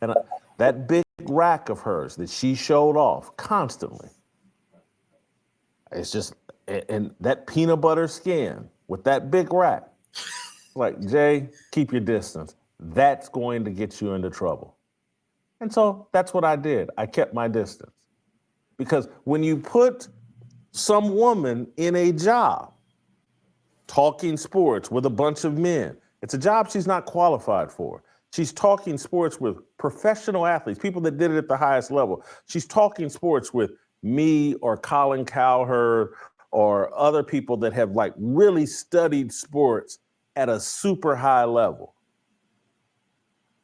And that big rack of hers that she showed off constantly, it's just, and that peanut butter skin with that big rack, like, Jay, keep your distance. That's going to get you into trouble. And so that's what I did. I kept my distance. Because when you put some woman in a job talking sports with a bunch of men, it's a job she's not qualified for. She's talking sports with professional athletes, people that did it at the highest level. She's talking sports with me or Colin Cowherd or other people that have like really studied sports at a super high level.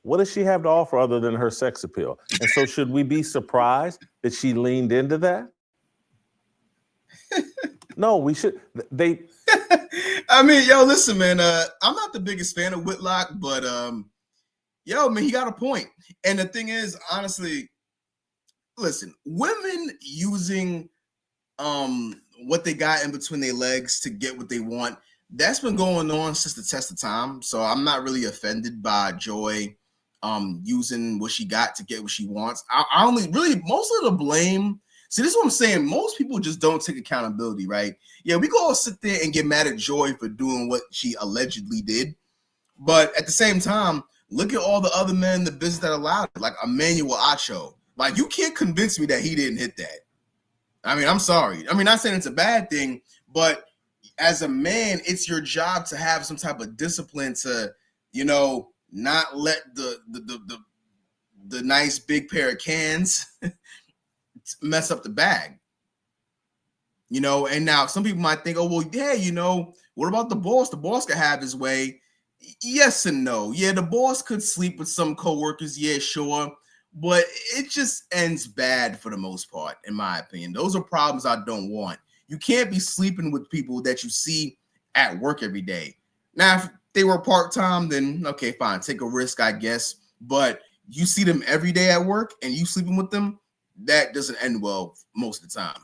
What does she have to offer other than her sex appeal? And so should we be surprised that she leaned into that? No, we should. I mean, yo, listen, man, I'm not the biggest fan of Whitlock, but yo, man, he got a point. And the thing is, honestly, listen, women using what they got in between their legs to get what they want, that's been going on since the test of time. So I'm not really offended by Joy using what she got to get what she wants. I only really, most of the blame, see, this is what I'm saying, most people just don't take accountability, right? Yeah, we can all sit there and get mad at Joy for doing what she allegedly did, but at the same time, look at all the other men in the business that allowed it, like Emmanuel Acho. Like, you can't convince me that he didn't hit that. I mean, I'm sorry. I mean, not saying it's a bad thing, but as a man, it's your job to have some type of discipline to, you know, not let the nice big pair of cans mess up the bag. You know, and now some people might think, oh, well, yeah, you know, what about the boss? The boss could have his way. Yes and no. Yeah, the boss could sleep with some coworkers. Yeah, sure. But it just ends bad for the most part, in my opinion. Those are problems I don't want. You can't be sleeping with people that you see at work every day. Now, if they were part-time, then okay, fine, take a risk, I guess. But you see them every day at work and you sleeping with them, that doesn't end well most of the time.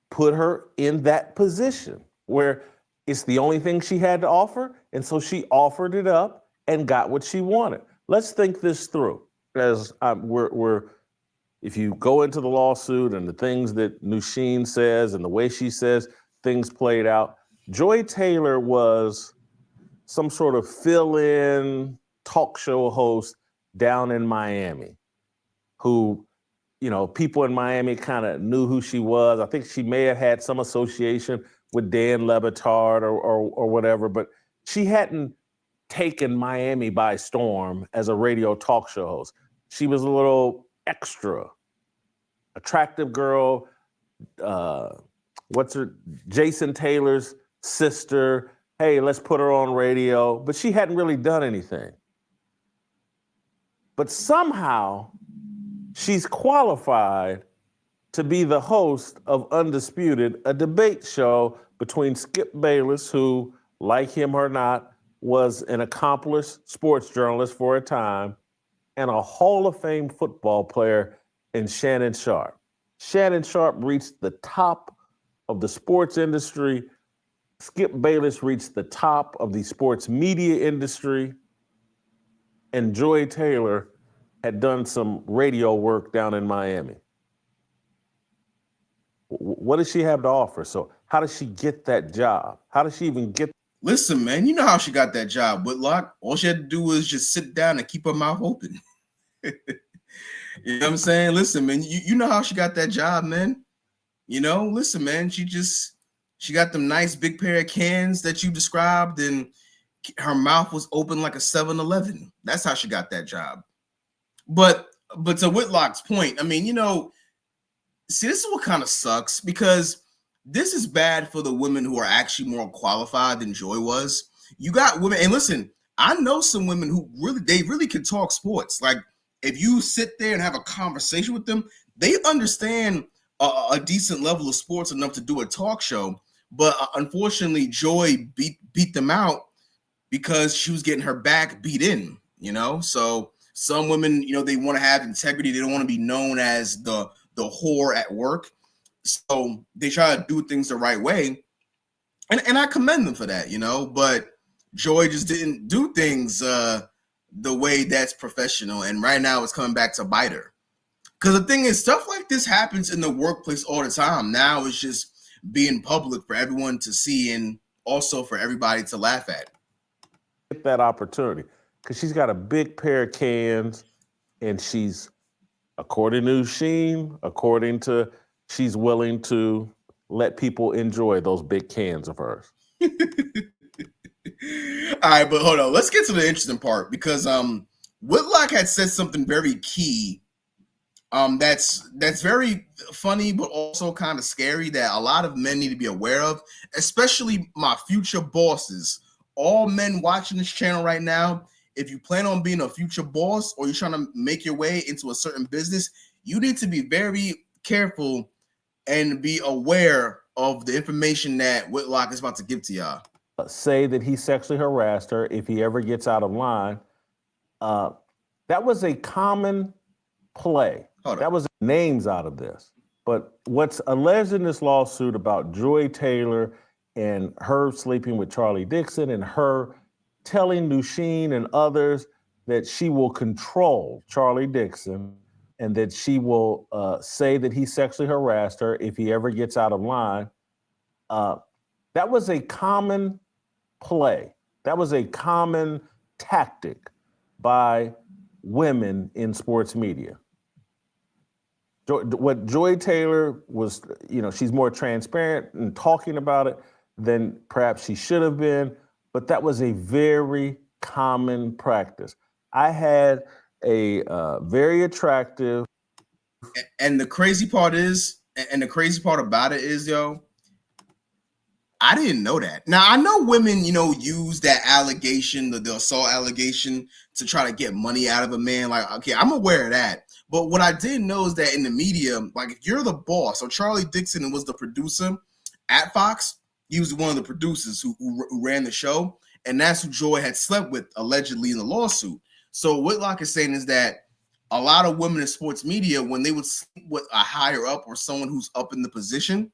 Put her in that position where it's the only thing she had to offer, and so she offered it up and got what she wanted. Let's think this through. As if you go into the lawsuit and the things that Nusheen says and the way she says things played out, Joy Taylor was some sort of fill-in talk show host down in Miami who, you know, people in Miami kind of knew who she was. I think she may have had some association with Dan Le Batard or whatever, but she hadn't taken Miami by storm as a radio talk show host. She was a little extra, attractive girl. Jason Taylor's sister. Hey, let's put her on radio. But she hadn't really done anything. But somehow she's qualified to be the host of Undisputed, a debate show between Skip Bayless, who, like him or not, was an accomplished sports journalist for a time, and a Hall of Fame football player in Shannon Sharpe. Shannon Sharpe reached the top of the sports industry. Skip Bayless reached the top of the sports media industry. And Joy Taylor had done some radio work down in Miami. What does she have to offer? So how does she get that job? How does she even get? Listen, man, you know how she got that job, Whitlock. All she had to do was just sit down and keep her mouth open. You know what I'm saying? Listen, man, you know how she got that job, man. You know, listen, man, she got them nice big pair of cans that you described, and her mouth was open like a 7-Eleven. That's how she got that job. But to Whitlock's point, I mean, you know, see, this is what kind of sucks, because this is bad for the women who are actually more qualified than Joy was. You got women, and listen, I know some women who really can talk sports. Like, if you sit there and have a conversation with them, they understand a decent level of sports enough to do a talk show. But unfortunately, Joy beat them out because she was getting her back beat in, you know? So some women, you know, they want to have integrity. They don't want to be known as the whore at work. So they try to do things the right way. And I commend them for that, you know? But Joy just didn't do things the way that's professional. And right now it's coming back to bite her. Because the thing is, stuff like this happens in the workplace all the time. Now it's just being public for everyone to see and also for everybody to laugh at. Get that opportunity because she's got a big pair of cans, and she's, according to Sheen, she's willing to let people enjoy those big cans of hers. All right, but hold on. Let's get to the interesting part because Whitlock had said something very key. That's very funny, but also kind of scary that a lot of men need to be aware of, especially my future bosses. All men watching this channel right now, if you plan on being a future boss or you're trying to make your way into a certain business, you need to be very careful and be aware of the information that Whitlock is about to give to y'all. Say that he sexually harassed her if he ever gets out of line. That was a common play. That was names out of this. But what's alleged in this lawsuit about Joy Taylor and her sleeping with Charlie Dixon and her telling Nusheen and others that she will control Charlie Dixon and that she will say that he sexually harassed her if he ever gets out of line. That was a common play. That was a common tactic by women in sports media. What Joy Taylor was, she's more transparent in talking about it than perhaps she should have been, but that was a very common practice. I had a very attractive. And the crazy part about it is, I didn't know that. Now, I know women, use that allegation, the assault allegation, to try to get money out of a man. Like, okay, I'm aware of that. But what I didn't know is that in the media, like if you're the boss, so Charlie Dixon was the producer at Fox. He was one of the producers who ran the show. And that's who Joy had slept with, allegedly, in the lawsuit. So what Whitlock is saying is that a lot of women in sports media, when they would sleep with a higher up or someone who's up in the position,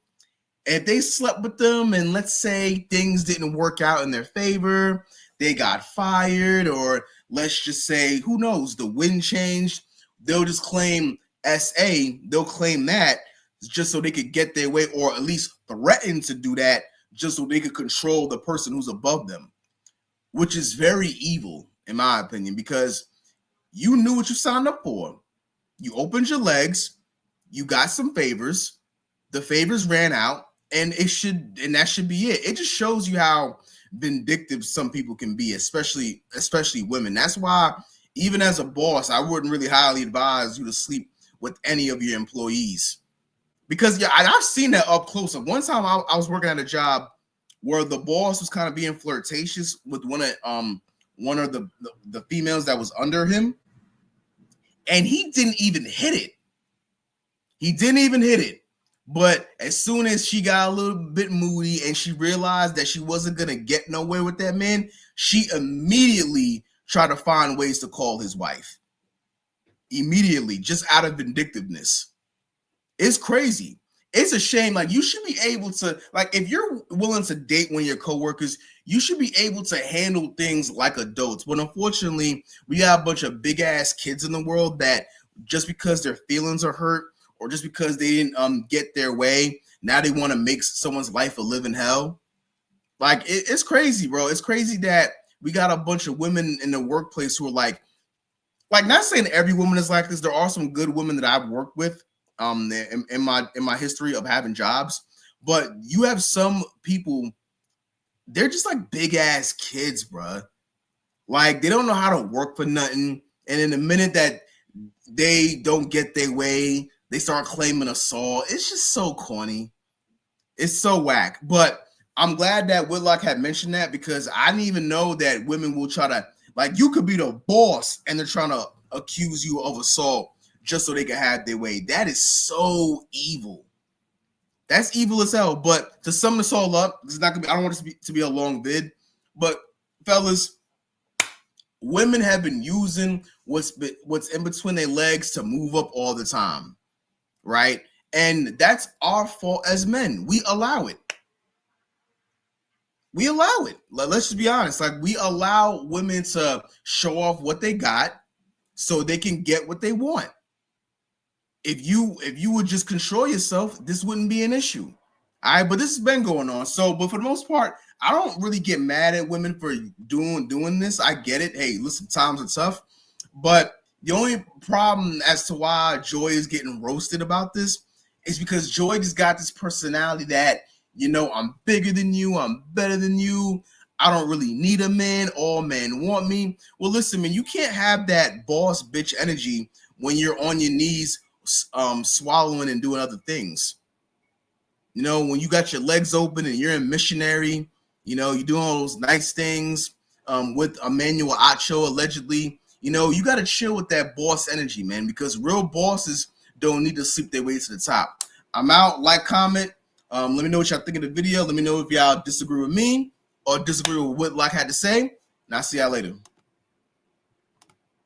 if they slept with them and let's say things didn't work out in their favor, they got fired, or let's just say, who knows, the wind changed, they'll just claim SA, they'll claim that just so they could get their way, or at least threaten to do that just so they could control the person who's above them, which is very evil, in my opinion, because you knew what you signed up for. You opened your legs, you got some favors, the favors ran out, and that should be it. It just shows you how vindictive some people can be, especially women. That's why, even as a boss, I wouldn't really highly advise you to sleep with any of your employees. Because I've seen that up close. One time I was working at a job where the boss was kind of being flirtatious with one of the females that was under him, and he didn't even hit it. But as soon as she got a little bit moody and she realized that she wasn't going to get nowhere with that man, she immediately tried to find ways to call his wife. Immediately, just out of vindictiveness. It's crazy. It's a shame. Like, you should be able to, like, if you're willing to date one of your coworkers, you should be able to handle things like adults. But unfortunately, we got a bunch of big ass kids in the world that just because their feelings are hurt or just because they didn't get their way, now they want to make someone's life a living hell. Like, it's crazy, bro. It's crazy that we got a bunch of women in the workplace who are like not saying every woman is like this. There are some good women that I've worked with in my history of having jobs, but you have some people, they're just like big ass kids, bro. Like, they don't know how to work for nothing, and in the minute that they don't get their way, they start claiming assault. It's just so corny. It's so whack. But I'm glad that Whitlock had mentioned that, because I didn't even know that women will try to, like, you could be the boss and they're trying to accuse you of assault just so they can have their way. That is so evil. That's evil as hell. But to sum this all up, it's not gonna be, I don't want it to be a long vid, but fellas, women have been using what's in between their legs to move up all the time, right? And that's our fault as men. We allow it. We allow it. Let's just be honest. Like, we allow women to show off what they got so they can get what they want. If you would just control yourself, this wouldn't be an issue. All right, but this has been going on. So, but for the most part, I don't really get mad at women for doing this. I get it. Hey, listen, times are tough. But the only problem as to why Joy is getting roasted about this is because Joy just got this personality that, you know, I'm bigger than you, I'm better than you, I don't really need a man, all men want me. Well, listen, man, you can't have that boss bitch energy when you're on your knees swallowing and doing other things. You know, when you got your legs open and you're in missionary, you know, you're doing all those nice things with Emmanuel Acho, allegedly. You know, you got to chill with that boss energy, man, because real bosses don't need to sleep their way to the top. I'm out. Like, comment. Let me know what y'all think of the video. Let me know if y'all disagree with me or disagree with what Whitlock had to say. And I'll see y'all later.